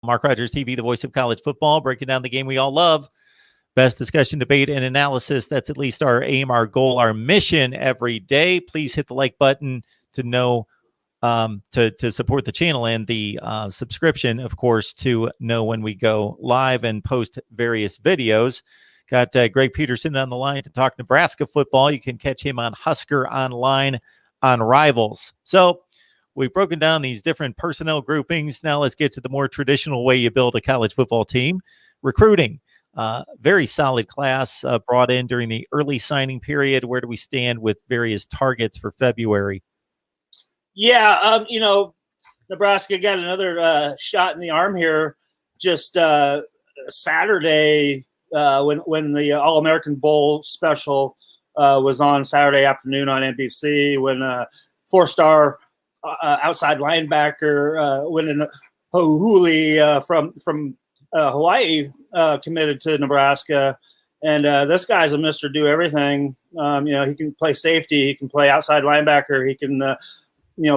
Mark Rogers TV, the voice of college football, breaking down the game we all love. Best discussion, debate, and analysis. That's at least our aim, our goal, our mission every day. Please hit the like button to know, to support the channel, and the subscription, of course, to know when we go live and post various videos. Got Greg Peterson on the line to talk Nebraska football. You can catch him on Husker Online on Rivals. So we've broken down these different personnel groupings. Now let's get to the more traditional way you build a college football team, recruiting. Very solid class brought in during the early signing period. Where do we stand with various targets for February? Yeah, Nebraska got another shot in the arm here just Saturday when the All-American Bowl special was on Saturday afternoon on NBC, when four-star outside linebacker Wendell Ho'ohuli from Hawaii committed to Nebraska. And this guy's a Mr. Do Everything. He can play safety, he can play outside linebacker, he can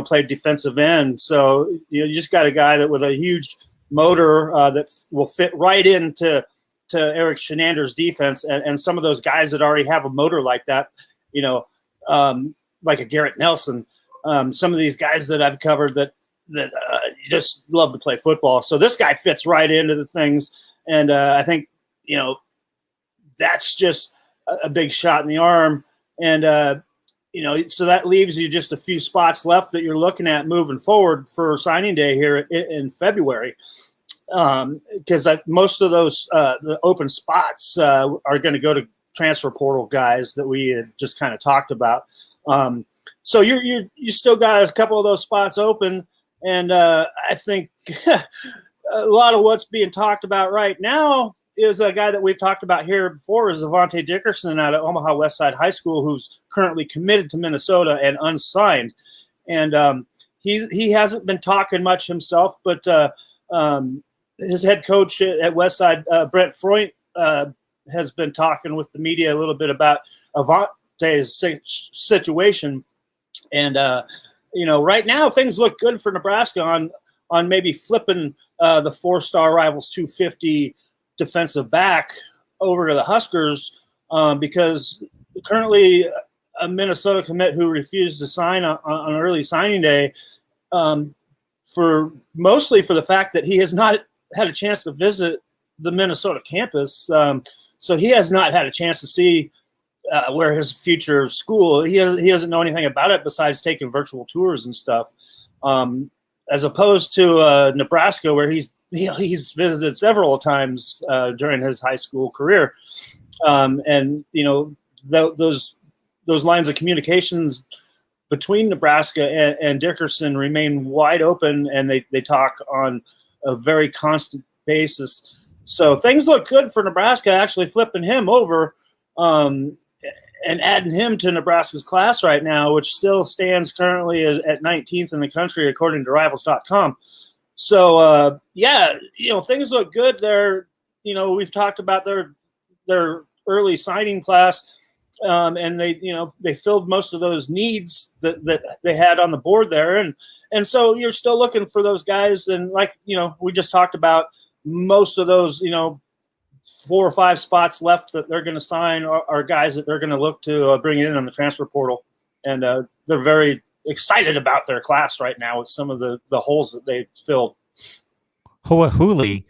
play defensive end. So you just got a guy that with a huge motor that will fit right into Eric Shenander's defense, and some of those guys that already have a motor like that, like a Garrett Nelson, some of these guys that I've covered that just love to play football. So this guy fits right into the things, and I think that's just a big shot in the arm, and so that leaves you just a few spots left that you're looking at moving forward for signing day here in February. Because most of those the open spots are going to go to transfer portal guys that we had just kind of talked about. So you still got a couple of those spots open, and I think a lot of what's being talked about right now is a guy that we've talked about here before, is Avante Dickerson out of Omaha Westside High School, who's currently committed to Minnesota and unsigned. And he hasn't been talking much himself, but his head coach at Westside, Brent Freund, has been talking with the media a little bit about Avante's situation. And, right now things look good for Nebraska on maybe flipping the four-star Rivals 250 defensive back over to the Huskers, because currently a Minnesota commit who refused to sign on early signing day, mostly for the fact that he has not had a chance to visit the Minnesota campus. So he has not had a chance to see where his future school. He doesn't know anything about it besides taking virtual tours and stuff. As opposed to Nebraska, where he's visited several times during his high school career, and those lines of communications between Nebraska and Dickerson remain wide open, and they talk on a very constant basis. So things look good for Nebraska actually flipping him over and adding him to Nebraska's class right now, which still stands currently at 19th in the country according to Rivals.com. So things look good there. We've talked about their early signing class, and they filled most of those needs that they had on the board there, and so you're still looking for those guys, and we just talked about most of those 4 or 5 spots left that they're going to sign are guys that they're going to look to bring in on the transfer portal, and they're very excited about their class right now with some of the holes that they filled. Ho'ohuli,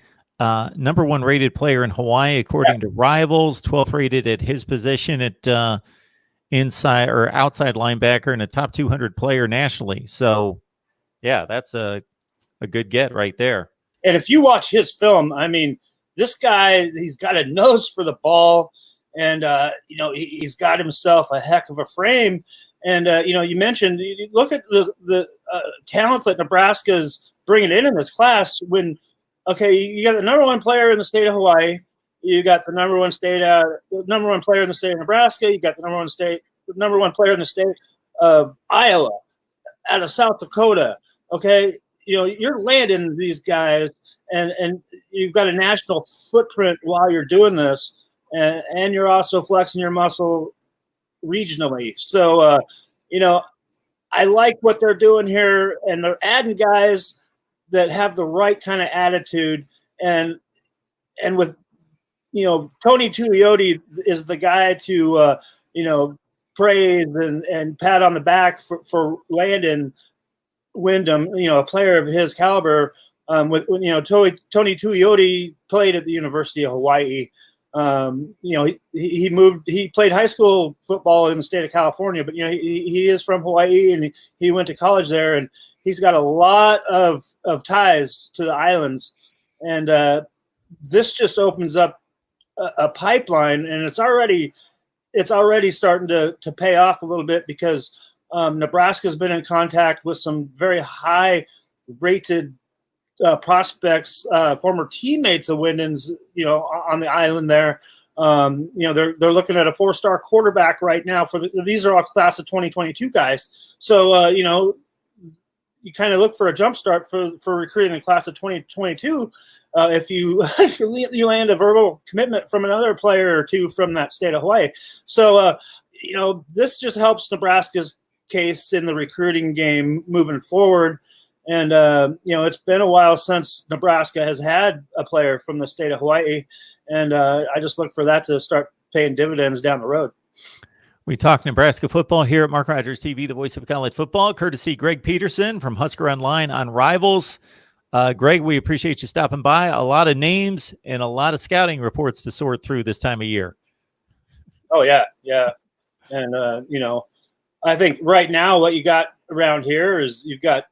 number 1 rated player in Hawaii according to Rivals, 12th rated at his position at inside or outside linebacker, and a top 200 player nationally. So yeah, that's a good get right there. And if you watch his film, I mean, this guy, he's got a nose for the ball, and he's got himself a heck of a frame. And you mentioned, look at the talent that Nebraska's bringing in this class. When you got the number 1 player in the state of Hawaii, you got the number 1 player in the state of Nebraska, you got the number one player in the state of Iowa, out of South Dakota. Okay, you're landing these guys, and you've got a national footprint while you're doing this, and you're also flexing your muscle regionally. So, I like what they're doing here, and they're adding guys that have the right kind of attitude, and with Tony Tuioti is the guy to praise and pat on the back for Landon Wyndham, a player of his caliber. Tony Tuioti played at the University of Hawaii. He played high school football in the state of California, but he is from Hawaii, and he went to college there, and he's got a lot of ties to the islands, and this just opens up a pipeline, and it's already starting to pay off a little bit, because Nebraska's been in contact with some very high rated prospects, former teammates of Wyndham's, on the island there. They're looking at a 4-star quarterback right now these are all class of 2022 guys. So, you kind of look for a jump start for recruiting the class of 2022. If you land a verbal commitment from another player or two from that state of Hawaii. So, this just helps Nebraska's case in the recruiting game moving forward. And, it's been a while since Nebraska has had a player from the state of Hawaii. And I just look for that to start paying dividends down the road. We talk Nebraska football here at Mark Rogers TV, the voice of college football, courtesy Greg Peterson from Husker Online on Rivals. Greg, we appreciate you stopping by. A lot of names and a lot of scouting reports to sort through this time of year. Oh, yeah. Yeah. And, I think right now what you got around here is you've got,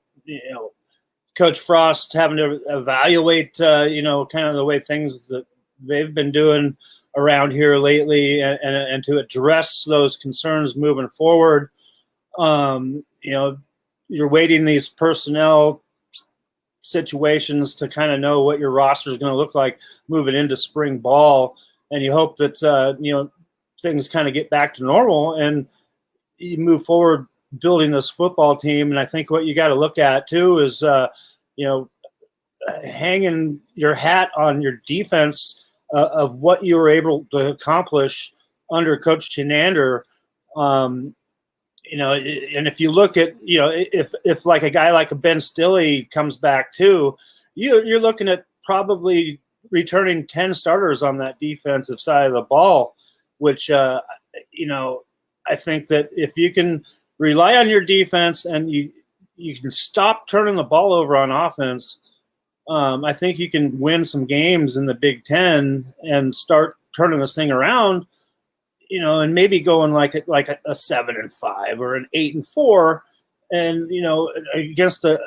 Coach Frost having to evaluate, kind of the way things that they've been doing around here lately, and to address those concerns moving forward. You're waiting these personnel situations to kind of know what your roster is going to look like moving into spring ball, and you hope that things kind of get back to normal and you move forward building this football team. And I think what you got to look at too is hanging your hat on your defense of what you were able to accomplish under Coach Chenander. And if you look at, if like a guy like a Ben Stilley comes back too, you're looking at probably returning 10 starters on that defensive side of the ball, which, I think that if you can rely on your defense and you can stop turning the ball over on offense, I think you can win some games in the Big Ten and start turning this thing around, and maybe going like a 7-5 or an 8-4, and against an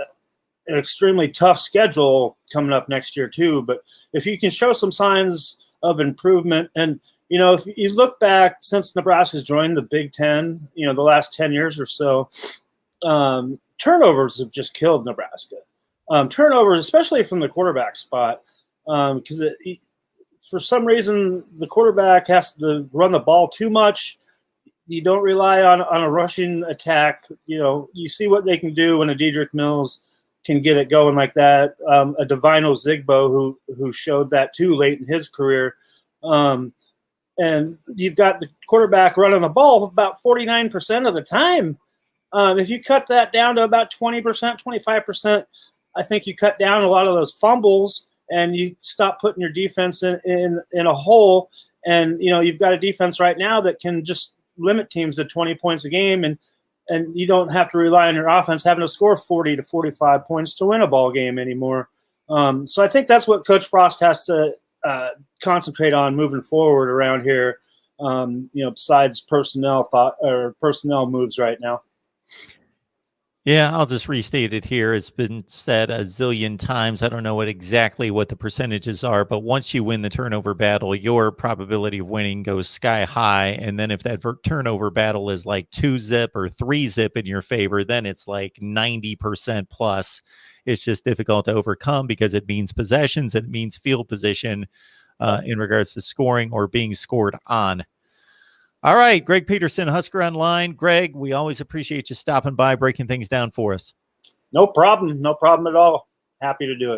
extremely tough schedule coming up next year too. But if you can show some signs of improvement, and if you look back since Nebraska's joined the Big Ten, the last 10 years or so, turnovers have just killed Nebraska. Turnovers, especially from the quarterback spot, because for some reason the quarterback has to run the ball too much. You don't rely on a rushing attack. You see what they can do when a Dedrick Mills can get it going like that. A Divino Zigbo who showed that too late in his career. And you've got the quarterback running the ball about 49% of the time. If you cut that down to about 20%, 25%, I think you cut down a lot of those fumbles, and you stop putting your defense in a hole. And, you've got a defense right now that can just limit teams to 20 points a game, and you don't have to rely on your offense having to score 40 to 45 points to win a ball game anymore. So I think that's what Coach Frost has to concentrate on moving forward around here, besides personnel moves right now. Yeah, I'll just restate it here. It's been said a zillion times. I don't know exactly what the percentages are, but once you win the turnover battle, your probability of winning goes sky high. And then if that turnover battle is like 2-zip or 3-zip in your favor, then it's like 90% plus. It's just difficult to overcome because it means possessions and it means field position in regards to scoring or being scored on. All right, Greg Peterson, Husker Online. Greg, we always appreciate you stopping by, breaking things down for us. No problem. No problem at all. Happy to do it.